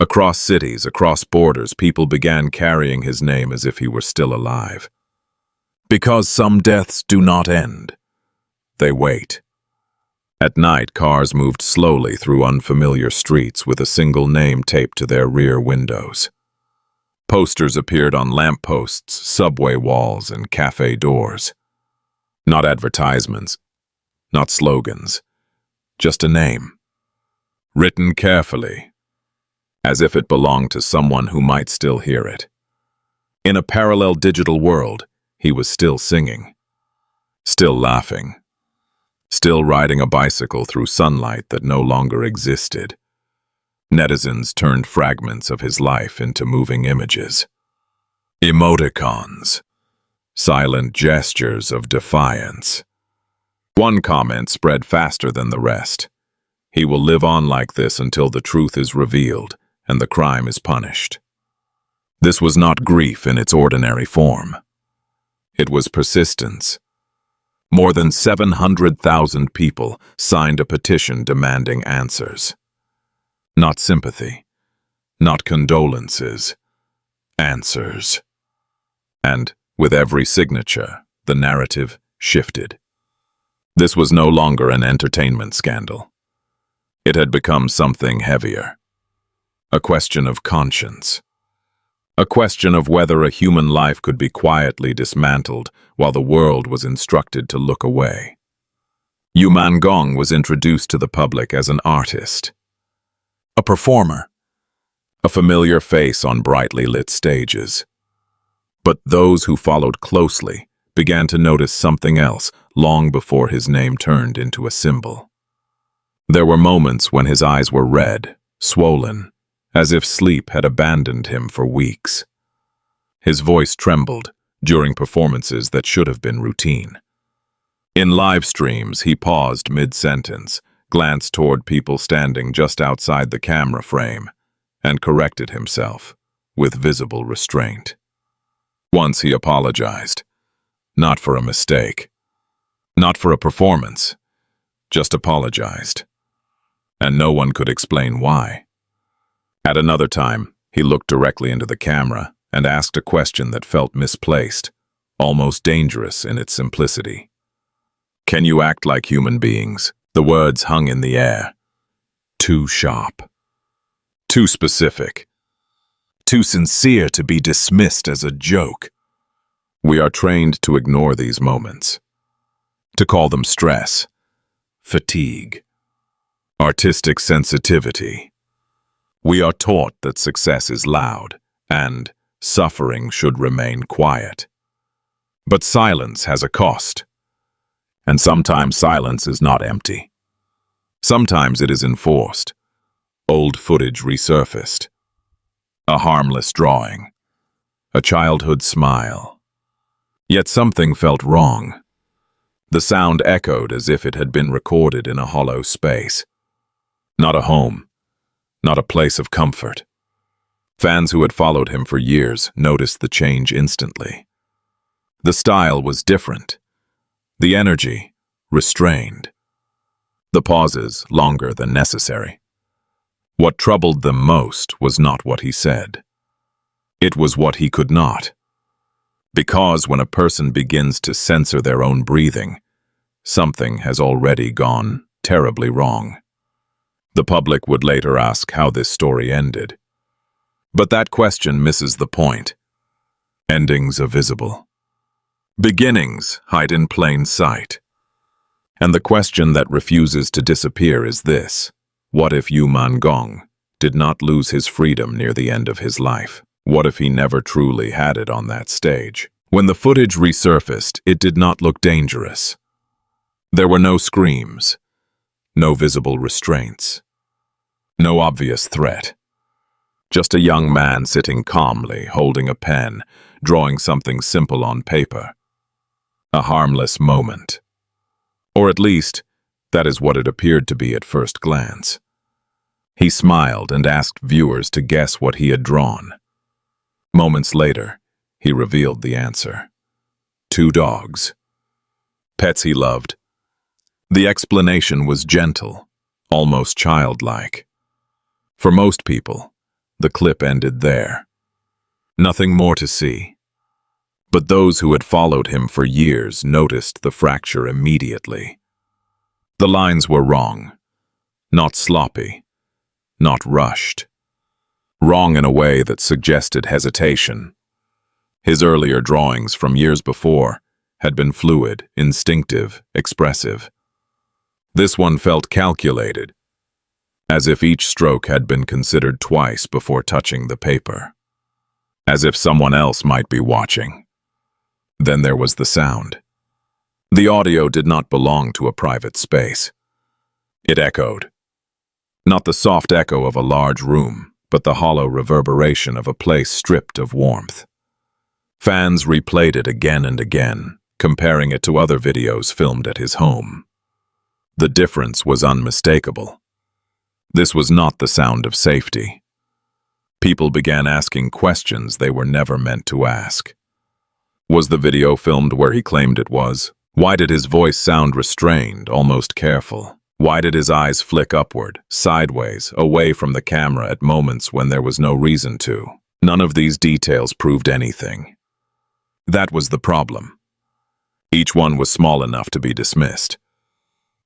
Across cities, across borders, people began carrying his name as if he were still alive. Because some deaths do not end. They wait. At night, cars moved slowly through unfamiliar streets with a single name taped to their rear windows. Posters appeared on lampposts, subway walls, and cafe doors. Not advertisements, not slogans, just a name. Written carefully, as if it belonged to someone who might still hear it. In a parallel digital world, he was still singing, still laughing, still riding a bicycle through sunlight that no longer existed. Netizens turned fragments of his life into moving images. Emoticons, silent gestures of defiance. One comment spread faster than the rest. He will live on like this until the truth is revealed and the crime is punished. This was not grief in its ordinary form. It was persistence. More than 700,000 people signed a petition demanding answers. Not sympathy, not condolences, answers. And with every signature, the narrative shifted. This was no longer an entertainment scandal. It had become something heavier. A question of conscience. A question of whether a human life could be quietly dismantled while the world was instructed to look away. Yu Menglong was introduced to the public as an artist, a performer, a familiar face on brightly lit stages. But those who followed closely began to notice something else long before his name turned into a symbol. There were moments when his eyes were red, swollen, as if sleep had abandoned him for weeks. His voice trembled during performances that should have been routine. In live streams, he paused mid-sentence, glanced toward people standing just outside the camera frame, and corrected himself with visible restraint. Once he apologized, not for a mistake, not for a performance, just apologized. And no one could explain why. At another time, he looked directly into the camera and asked a question that felt misplaced, almost dangerous in its simplicity. Can you act like human beings? The words hung in the air. Too sharp. Too specific. Too sincere to be dismissed as a joke. We are trained to ignore these moments, to call them stress, fatigue, artistic sensitivity. We are taught that success is loud and suffering should remain quiet. But silence has a cost. And sometimes silence is not empty. Sometimes it is enforced. Old footage resurfaced. A harmless drawing. A childhood smile. Yet something felt wrong. The sound echoed as if it had been recorded in a hollow space. Not a home. Not a place of comfort. Fans who had followed him for years noticed the change instantly. The style was different. The energy, restrained. The pauses, longer than necessary. What troubled them most was not what he said. It was what he could not. Because when a person begins to censor their own breathing, something has already gone terribly wrong. The public would later ask how this story ended. But that question misses the point. Endings are visible. Beginnings hide in plain sight. And the question that refuses to disappear is this: what if Yu Menglong did not lose his freedom near the end of his life? What if he never truly had it on that stage? When the footage resurfaced, it did not look dangerous. There were no screams, no visible restraints, no obvious threat. Just a young man sitting calmly, holding a pen, drawing something simple on paper. A harmless moment. Or at least, that is what it appeared to be at first glance. He smiled and asked viewers to guess what he had drawn. Moments later, he revealed the answer. 2 dogs. Pets he loved. The explanation was gentle, almost childlike. For most people, The clip ended there. Nothing more to see. But those who had followed him for years noticed the fracture immediately. The lines were wrong. Not sloppy. Not rushed. Wrong in a way that suggested hesitation. His earlier drawings from years before had been fluid, instinctive, expressive. This one felt calculated, as if each stroke had been considered twice before touching the paper. As if someone else might be watching. Then there was the sound. The audio did not belong to a private space. It echoed. Not the soft echo of a large room, but the hollow reverberation of a place stripped of warmth. Fans replayed it again and again, comparing it to other videos filmed at his home. The difference was unmistakable. This was not the sound of safety. People began asking questions they were never meant to ask. Was the video filmed where he claimed it was? Why did his voice sound restrained, almost careful? Why did his eyes flick upward, sideways, away from the camera at moments when there was no reason to? None of these details proved anything. That was the problem. Each one was small enough to be dismissed.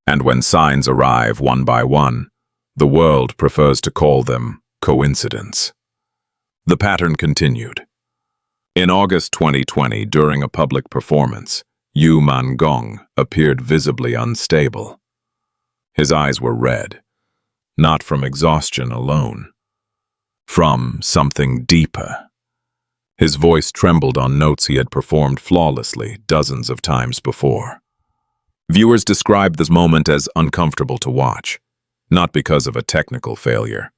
And when signs arrive one by one, the world prefers to call them coincidence. The pattern continued. In August 2020, during a public performance, Yu Menglong appeared visibly unstable. His eyes were red, not from exhaustion alone, from something deeper. His voice trembled on notes he had performed flawlessly dozens of times before. Viewers described this moment as uncomfortable to watch, not because of a technical failure,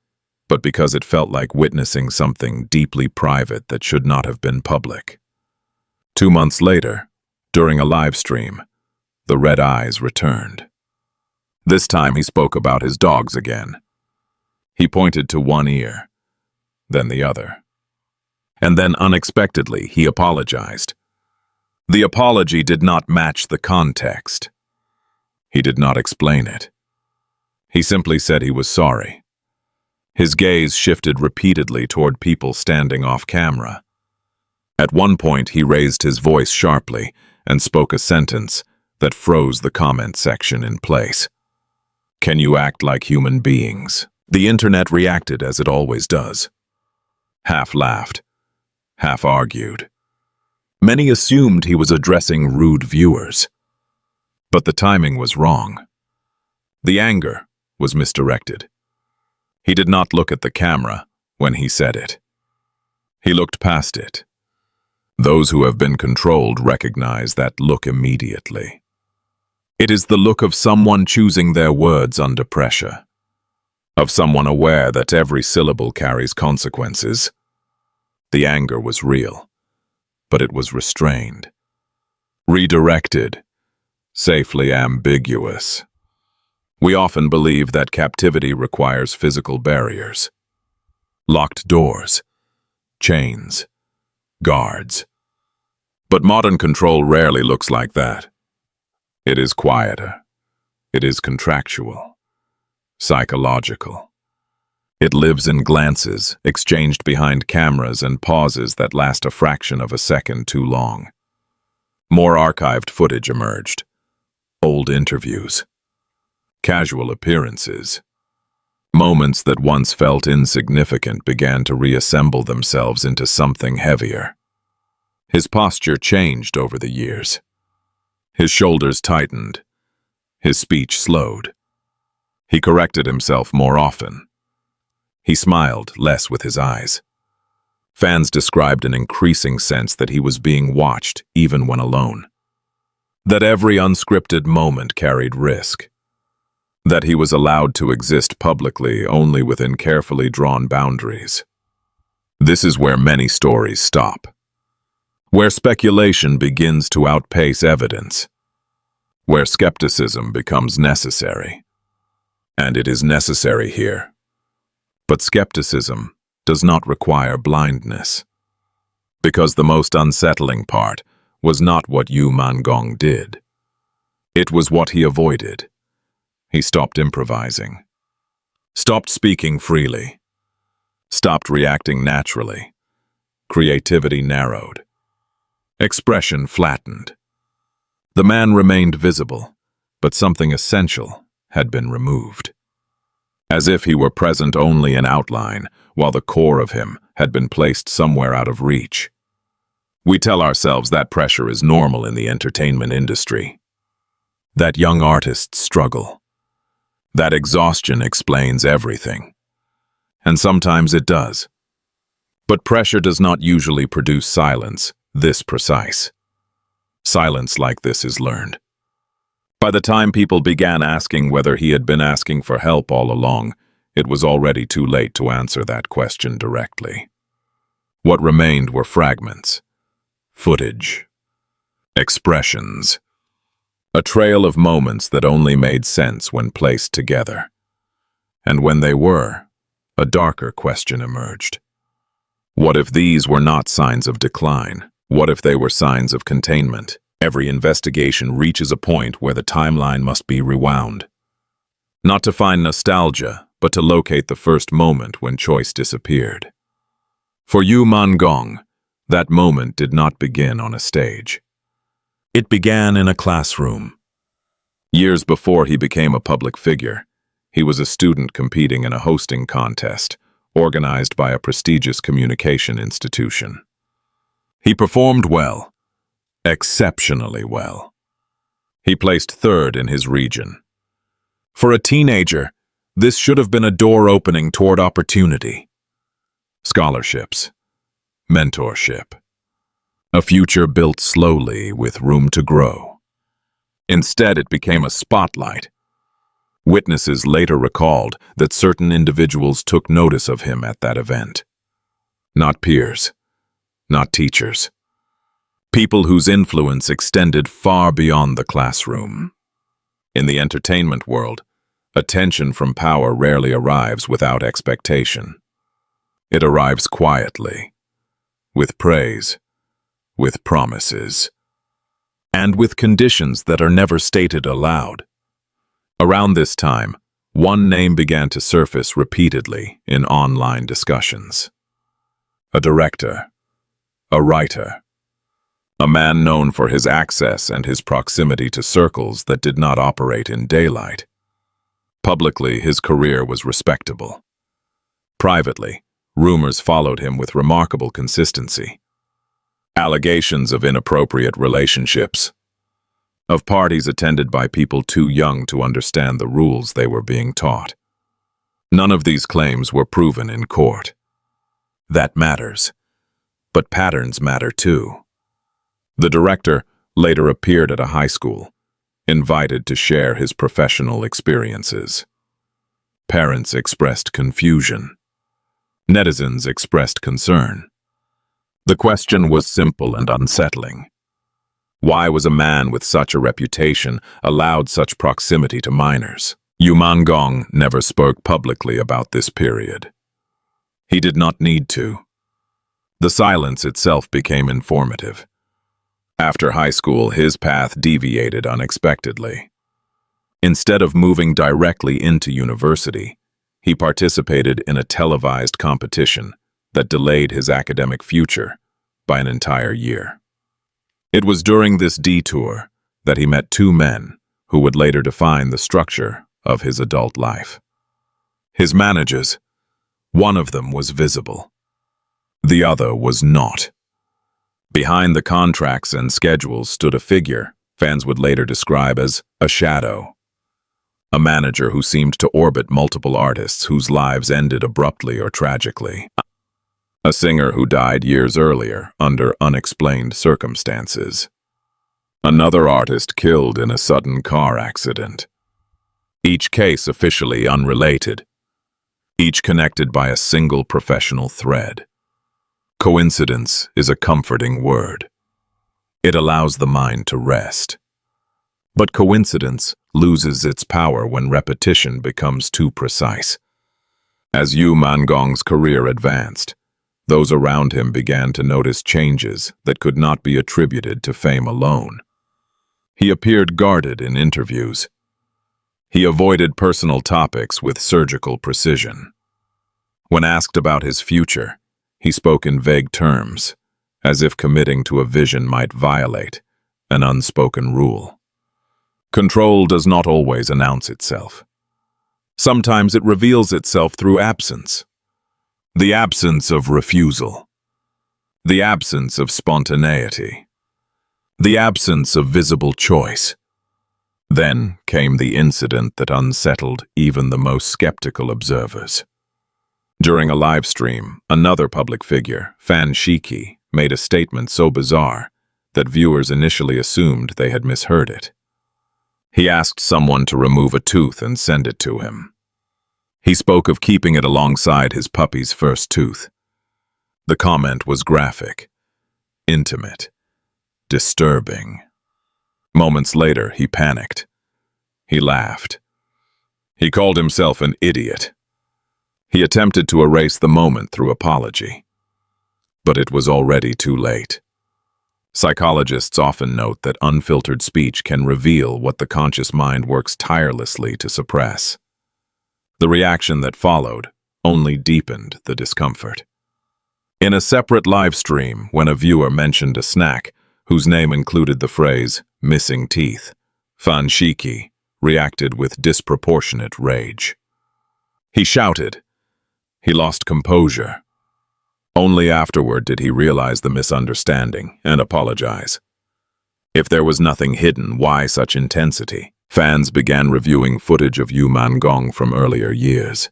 but because it felt like witnessing something deeply private that should not have been public. 2 months later, during a live stream, the red eyes returned. This time he spoke about his dogs again. He pointed to one ear, then the other. And then unexpectedly he apologized. The apology did not match the context. He did not explain it. He simply said he was sorry. His gaze shifted repeatedly toward people standing off camera. At one point he raised his voice sharply and spoke a sentence that froze the comment section in place. "Can you act like human beings?" The internet reacted as it always does. Half laughed, half argued. Many assumed he was addressing rude viewers. But the timing was wrong. The anger was misdirected. He did not look at the camera when he said it. He looked past it. Those who have been controlled recognize that look immediately. It is the look of someone choosing their words under pressure, of someone aware that every syllable carries consequences. The anger was real, but it was restrained, redirected, safely ambiguous. We often believe that captivity requires physical barriers, locked doors, chains, guards. But modern control rarely looks like that. It is quieter. It is contractual, psychological. It lives in glances, exchanged behind cameras and pauses that last a fraction of a second too long. More archived footage emerged. Old interviews. Casual appearances. Moments that once felt insignificant began to reassemble themselves into something heavier. His posture changed over the years. His shoulders tightened. His speech slowed. He corrected himself more often. He smiled less with his eyes. Fans described an increasing sense that he was being watched even when alone. That every unscripted moment carried risk. That he was allowed to exist publicly only within carefully drawn boundaries. This is where many stories stop. Where speculation begins to outpace evidence. Where skepticism becomes necessary. And it is necessary here. But skepticism does not require blindness. Because the most unsettling part was not what Yu Menglong did. It was what he avoided. He stopped improvising. Stopped speaking freely. stopped reacting naturally. Creativity narrowed. Expression flattened. The man remained visible, but something essential had been removed. As if he were present only in outline, while the core of him had been placed somewhere out of reach. We tell ourselves that pressure is normal in the entertainment industry. That young artists struggle. That exhaustion explains everything. And sometimes it does. But pressure does not usually produce silence this precise. Silence like this is learned. By the time people began asking whether he had been asking for help all along, it was already too late to answer that question directly. What remained were fragments, footage, expressions, a trail of moments that only made sense when placed together. And when they were, a darker question emerged. What if these were not signs of decline? What if they were signs of containment? Every investigation reaches a point where the timeline must be rewound. Not to find nostalgia, but to locate the first moment when choice disappeared. For Yu Menglong, that moment did not begin on a stage. It began in a classroom. Years before he became a public figure, he was a student competing in a hosting contest organized by a prestigious communication institution. He performed well, exceptionally well. He placed third in his region. For a teenager, this should have been a door opening toward opportunity. Scholarships, mentorship, a future built slowly with room to grow. Instead, it became a spotlight. Witnesses later recalled that certain individuals took notice of him at that event. Not peers, not teachers. People whose influence extended far beyond the classroom. In the entertainment world, attention from power rarely arrives without expectation. It arrives quietly, with praise, with promises, and with conditions that are never stated aloud. Around this time, one name began to surface repeatedly in online discussions. A director, a writer, a man known for his access and his proximity to circles that did not operate in daylight. Publicly, his career was respectable. Privately, rumors followed him with remarkable consistency. Allegations of inappropriate relationships, of parties attended by people too young to understand the rules they were being taught. None of these claims were proven in court. That matters. But patterns matter too. The director later appeared at a high school, invited to share his professional experiences. Parents expressed confusion. Netizens expressed concern. The question was simple and unsettling. Why was a man with such a reputation allowed such proximity to minors? Yu Menglong never spoke publicly about this period. He did not need to. The silence itself became informative. After high school, his path deviated unexpectedly. Instead of moving directly into university, he participated in a televised competition that delayed his academic future by an entire year. It was during this detour that he met two men who would later define the structure of his adult life. His managers, one of them was visible. The other was not. Behind the contracts and schedules stood a figure fans would later describe as a shadow. A manager who seemed to orbit multiple artists whose lives ended abruptly or tragically. A singer who died years earlier under unexplained circumstances. Another artist killed in a sudden car accident. Each case officially unrelated. Each connected by a single professional thread. Coincidence is a comforting word. It allows the mind to rest. But coincidence loses its power when repetition becomes too precise. As Yu Menglong's career advanced, those around him began to notice changes that could not be attributed to fame alone. He appeared guarded in interviews. He avoided personal topics with surgical precision. When asked about his future, he spoke in vague terms, as if committing to a vision might violate an unspoken rule. Control does not always announce itself. Sometimes it reveals itself through absence. The absence of refusal. The absence of spontaneity. The absence of visible choice. Then came the incident that unsettled even the most skeptical observers. During a live stream, another public figure, Fan Shiqi, made a statement so bizarre that viewers initially assumed they had misheard it. He asked someone to remove a tooth and send it to him. He spoke of keeping it alongside his puppy's first tooth. The comment was graphic, intimate, disturbing. Moments later, he panicked. He laughed. He called himself an idiot. He attempted to erase the moment through apology. But it was already too late. Psychologists often note that unfiltered speech can reveal what the conscious mind works tirelessly to suppress. The reaction that followed only deepened the discomfort. In a separate live stream, when a viewer mentioned a snack whose name included the phrase, missing teeth, Fan Shiqi reacted with disproportionate rage. He shouted. He lost composure. Only afterward did he realize the misunderstanding and apologize. If there was nothing hidden, why such intensity? Fans began reviewing footage of Yu Menglong from earlier years.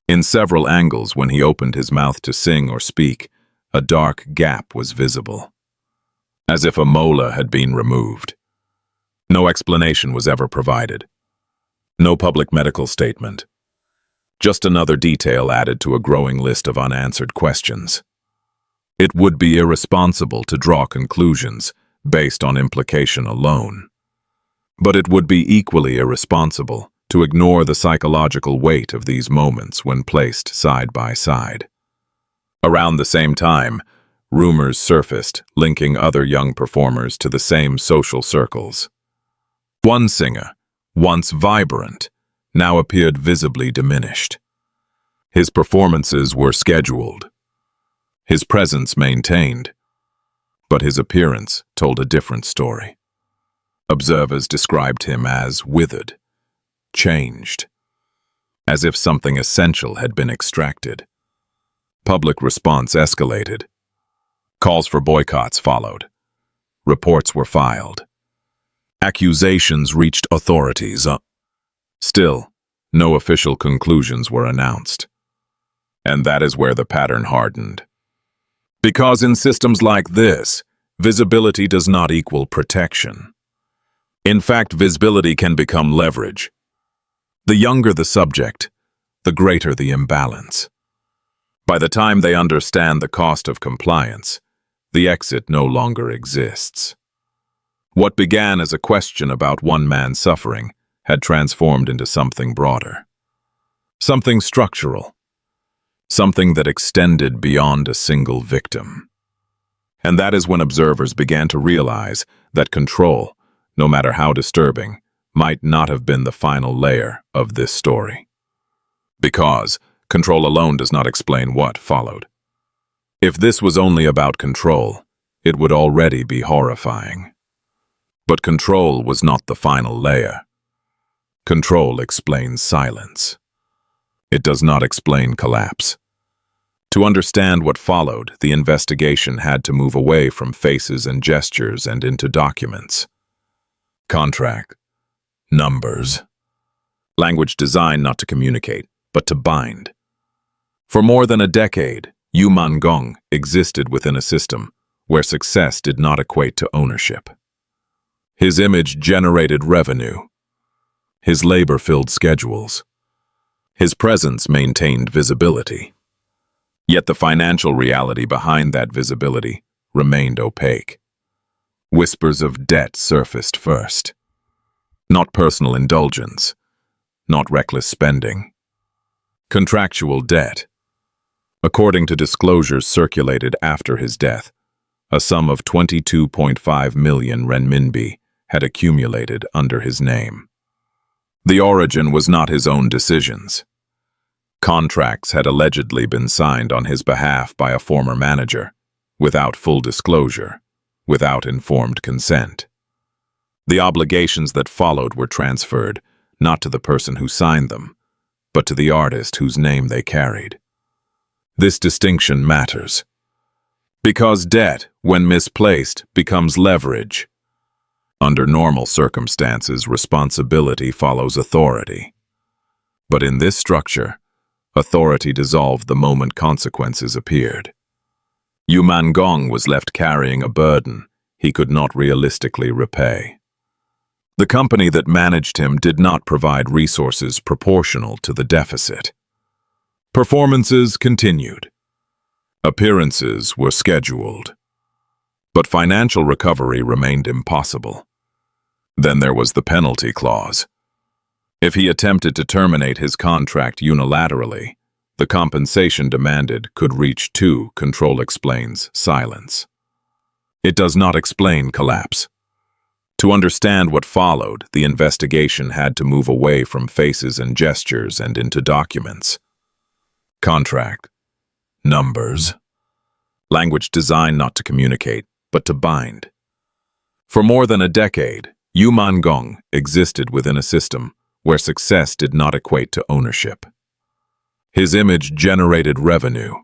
In several angles, when he opened his mouth to sing or speak, a dark gap was visible, as if a molar had been removed. No explanation was ever provided. No public medical statement. Just another detail added to a growing list of unanswered questions. It would be irresponsible to draw conclusions based on implication alone. But it would be equally irresponsible to ignore the psychological weight of these moments when placed side by side. Around the same time, rumors surfaced linking other young performers to the same social circles. One singer, once vibrant, now appeared visibly diminished. His performances were scheduled, his presence maintained, but his appearance told a different story. Observers described him as withered, changed, as if something essential had been extracted. Public response escalated. Calls for boycotts followed. Reports were filed. Accusations reached authorities. Still, no official conclusions were announced. And that is where the pattern hardened. Because in systems like this, visibility does not equal protection. In fact, visibility can become leverage. The younger the subject, the greater the imbalance. By the time they understand the cost of compliance, the exit no longer exists. What began as a question about one man's suffering had transformed into something broader. Something structural. Something that extended beyond a single victim. And that is when observers began to realize that control, no matter how disturbing, might not have been the final layer of this story. Because control alone does not explain what followed. If this was only about control, it would already be horrifying. But control was not the final layer. Control explains silence. It does not explain collapse. To understand what followed, the investigation had to move away from faces and gestures and into documents. Contract. Numbers. Language designed not to communicate, but to bind. For more than a decade, Yu Menglong existed within a system where success did not equate to ownership. His image generated revenue. His labor filled schedules. His presence maintained visibility. Yet the financial reality behind that visibility remained opaque. Whispers of debt surfaced first. Not personal indulgence, not reckless spending. Contractual debt. According to disclosures circulated after his death, a sum of 22.5 million renminbi had accumulated under his name. The origin was not his own decisions. Contracts had allegedly been signed on his behalf by a former manager, without full disclosure, without informed consent. The obligations that followed were transferred, not to the person who signed them, but to the artist whose name they carried. This distinction matters, because debt, when misplaced, becomes leverage. Under normal circumstances, responsibility follows authority. But in this structure, authority dissolved the moment consequences appeared. Yu Menglong was left carrying a burden he could not realistically repay. The company that managed him did not provide resources proportional to the deficit. Performances continued. Appearances were scheduled. But financial recovery remained impossible. Then there was the penalty clause. If he attempted to terminate his contract unilaterally, the compensation demanded could reach 2. Control explains silence. It does not explain collapse. To understand what followed, the investigation had to move away from faces and gestures and into documents. Contract. Numbers. Language designed not to communicate, but to bind. For more than a decade, Yu Menglong existed within a system where success did not equate to ownership. His image generated revenue.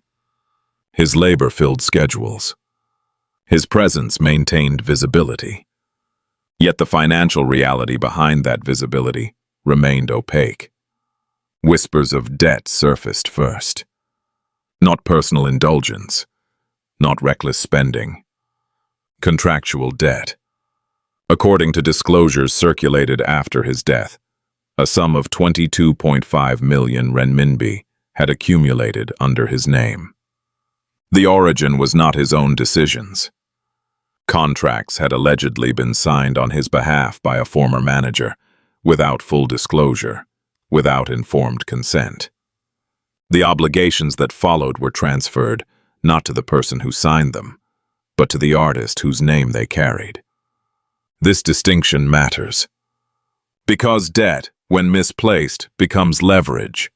His labor filled schedules. His presence maintained visibility. Yet the financial reality behind that visibility remained opaque. Whispers of debt surfaced first. Not personal indulgence, not reckless spending. Contractual debt. According to disclosures circulated after his death, a sum of 22.5 million renminbi had accumulated under his name. The origin was not his own decisions. Contracts had allegedly been signed on his behalf by a former manager, without full disclosure, without informed consent. The obligations that followed were transferred, not to the person who signed them, but to the artist whose name they carried. This distinction matters, because debt, when misplaced, becomes leverage.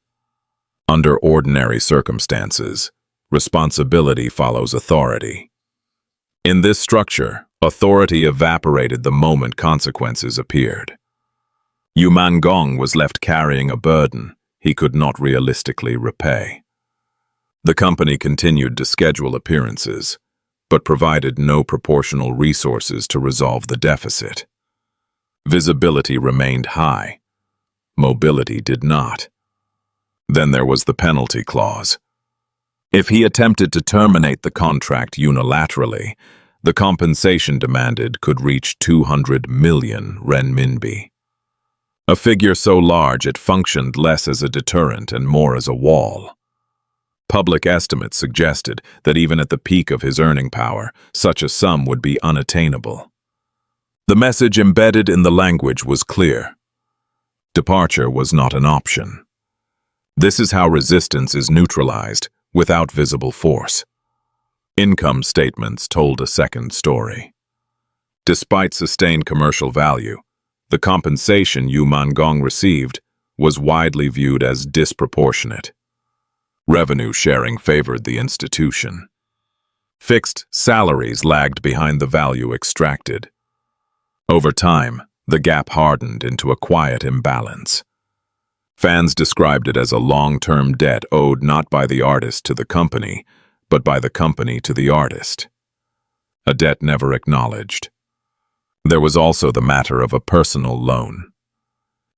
Under ordinary circumstances, responsibility follows authority. In this structure, authority evaporated the moment consequences appeared. Yu Menglong was left carrying a burden he could not realistically repay. The company continued to schedule appearances, but provided no proportional resources to resolve the deficit. Visibility remained high. Mobility did not. Then there was the penalty clause. If he attempted to terminate the contract unilaterally, the compensation demanded could reach 200 million renminbi. A figure so large it functioned less as a deterrent and more as a wall. Public estimates suggested that even at the peak of his earning power, such a sum would be unattainable. The message embedded in the language was clear. Departure was not an option. This is how resistance is neutralized without visible force. Income statements told a second story. Despite sustained commercial value, the compensation Yu Menglong received was widely viewed as disproportionate. Revenue sharing favored the institution. Fixed salaries lagged behind the value extracted. Over time, the gap hardened into a quiet imbalance. Fans described it as a long-term debt owed not by the artist to the company, but by the company to the artist. A debt never acknowledged. There was also the matter of a personal loan.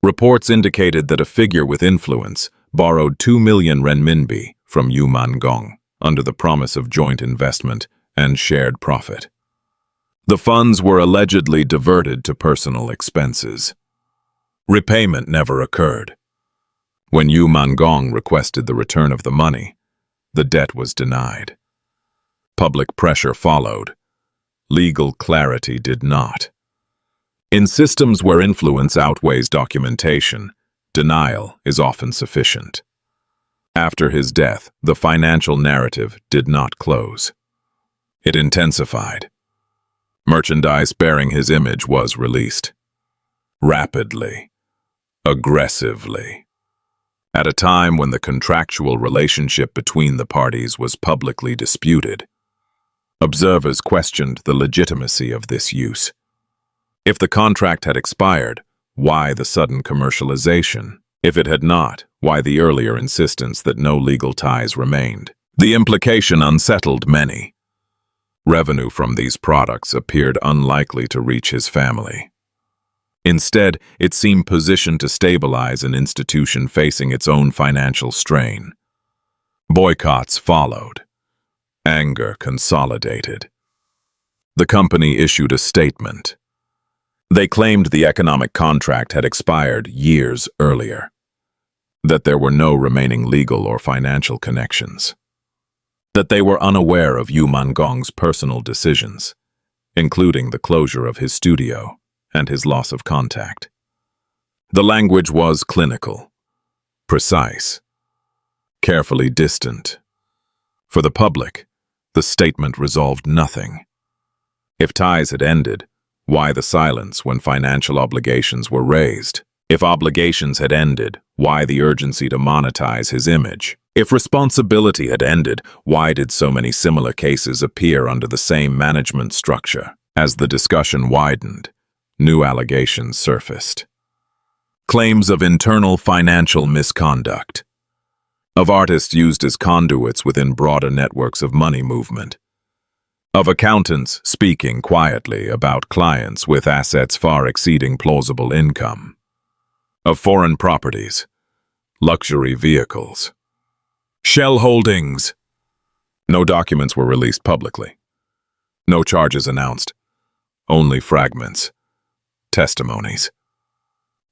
Reports indicated that a figure with influence borrowed 2 million renminbi from Yu Menglong under the promise of joint investment and shared profit. The funds were allegedly diverted to personal expenses. Repayment never occurred. When Yu Menglong requested the return of the money, the debt was denied. Public pressure followed. Legal clarity did not. In systems where influence outweighs documentation, denial is often sufficient. After his death, the financial narrative did not close. It intensified. Merchandise bearing his image was released. Rapidly. Aggressively. at a time when the contractual relationship between the parties was publicly disputed. Observers questioned the legitimacy of this use. If the contract had expired, why the sudden commercialization? If it had not, why the earlier insistence that no legal ties remained? The implication unsettled many. Revenue from these products appeared unlikely to reach his family. Instead, it seemed positioned to stabilize an institution facing its own financial strain. Boycotts followed. Anger consolidated. The company issued a statement. They claimed the economic contract had expired years earlier, that there were no remaining legal or financial connections, that they were unaware of Yu Menglong's personal decisions, including the closure of his studio and his loss of contact. The language was clinical, precise, carefully distant. For the public, the statement resolved nothing. If ties had ended, why the silence when financial obligations were raised? If obligations had ended, why the urgency to monetize his image? If responsibility had ended, why did so many similar cases appear under the same management structure? As the discussion widened, new allegations surfaced. Claims of internal financial misconduct, of artists used as conduits within broader networks of money movement, of accountants speaking quietly about clients with assets far exceeding plausible income, of foreign properties, luxury vehicles, shell holdings. No documents were released publicly. No charges announced. Only fragments, testimonies,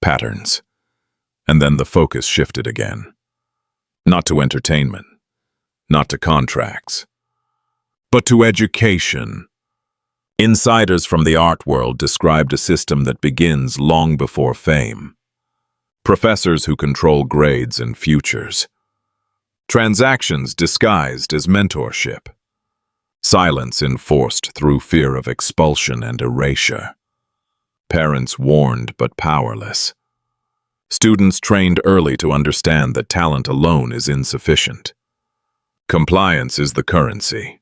patterns. And then the focus shifted again. Not to entertainment, not to contracts, but to education. Insiders from the art world described a system that begins long before fame. Professors who control grades and futures. Transactions disguised as mentorship. Silence enforced through fear of expulsion and erasure. Parents warned but powerless. Students trained early to understand that talent alone is insufficient. Compliance is the currency.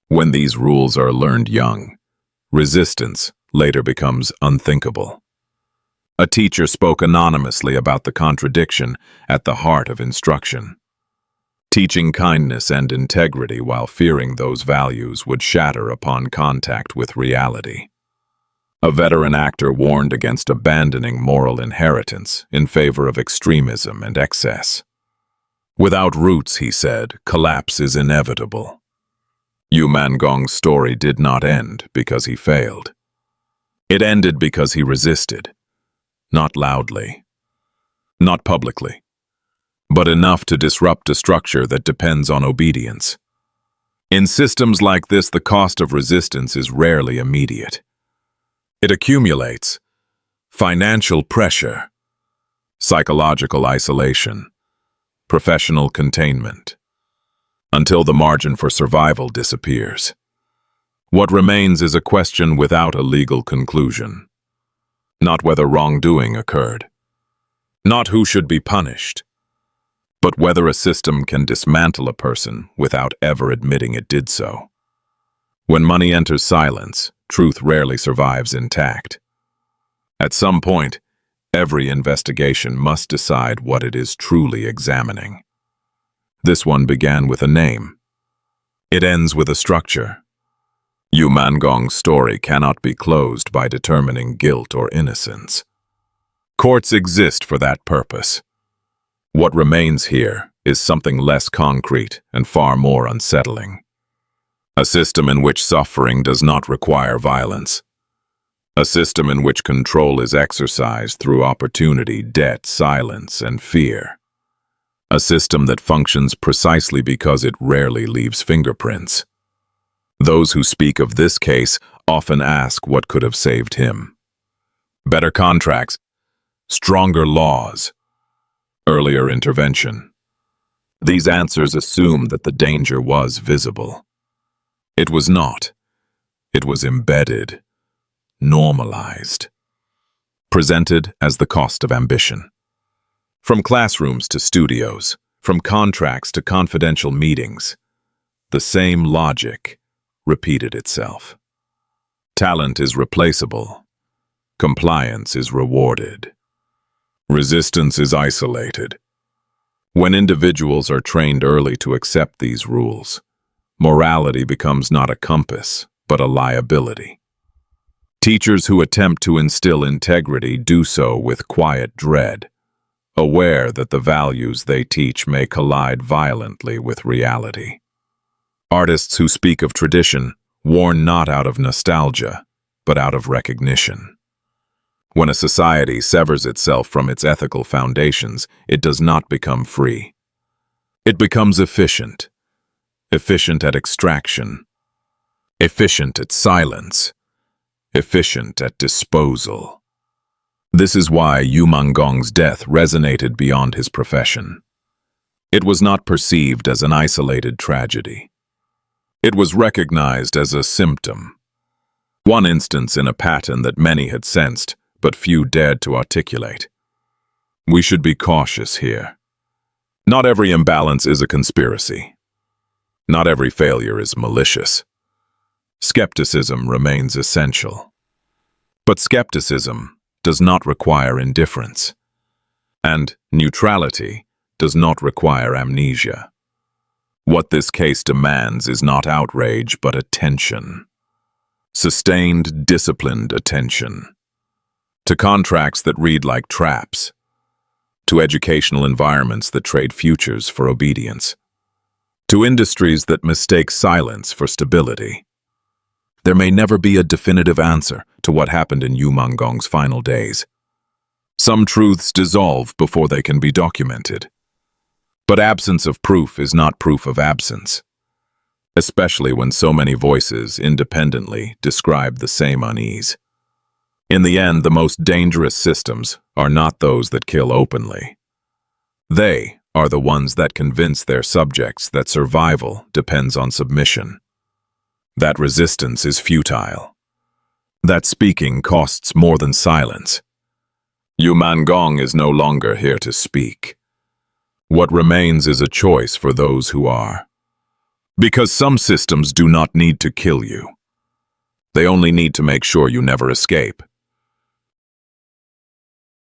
When these rules are learned young, resistance later becomes unthinkable. A teacher spoke anonymously about the contradiction at the heart of instruction. Teaching kindness and integrity while fearing those values would shatter upon contact with reality. A veteran actor warned against abandoning moral inheritance in favor of extremism and excess. Without roots, he said, collapse is inevitable. Yu Menglong's story did not end because he failed. It ended because he resisted. Not loudly, not publicly, but enough to disrupt a structure that depends on obedience. In systems like this, the cost of resistance is rarely immediate. It accumulates: financial pressure, psychological isolation, professional containment, until the margin for survival disappears. What remains is a question without a legal conclusion. Not whether wrongdoing occurred, not who should be punished, but whether a system can dismantle a person without ever admitting it did so. When money enters silence, truth rarely survives intact. At some point, every investigation must decide what it is truly examining. This one began with a name. It ends with a structure. Yu Menglong's story cannot be closed by determining guilt or innocence. Courts exist for that purpose. What remains here is something less concrete and far more unsettling. A system in which suffering does not require violence. A system in which control is exercised through opportunity, debt, silence, and fear. A system that functions precisely because it rarely leaves fingerprints. Those who speak of this case often ask what could have saved him. Better contracts, stronger laws, earlier intervention. These answers assume that the danger was visible. It was not. It was embedded, normalized, presented as the cost of ambition. From classrooms to studios, from contracts to confidential meetings, the same logic repeated itself. Talent is replaceable. Compliance is rewarded. Resistance is isolated. When individuals are trained early to accept these rules, morality becomes not a compass, but a liability. Teachers who attempt to instill integrity do so with quiet dread, aware that the values they teach may collide violently with reality. Artists who speak of tradition warn not out of nostalgia, but out of recognition. When a society severs itself from its ethical foundations, it does not become free. It becomes efficient. Efficient at extraction. Efficient at silence. Efficient at disposal. This is why Yu Menglong's death resonated beyond his profession. It was not perceived as an isolated tragedy. It was recognized as a symptom. One instance in a pattern that many had sensed, but few dared to articulate. We should be cautious here. Not every imbalance is a conspiracy. Not every failure is malicious. Skepticism remains essential. But skepticism does not require indifference. And neutrality does not require amnesia. What this case demands is not outrage, but attention. Sustained, disciplined attention. To contracts that read like traps. To educational environments that trade futures for obedience. To industries that mistake silence for stability. There may never be a definitive answer to what happened in Yu Menglong's final days. Some truths dissolve before they can be documented. But absence of proof is not proof of absence, especially when so many voices independently describe the same unease. In the end, the most dangerous systems are not those that kill openly. They are the ones that convince their subjects that survival depends on submission. That resistance is futile. That speaking costs more than silence. Yu Menglong is no longer here to speak. What remains is a choice for those who are. Because some systems do not need to kill you. They only need to make sure you never escape.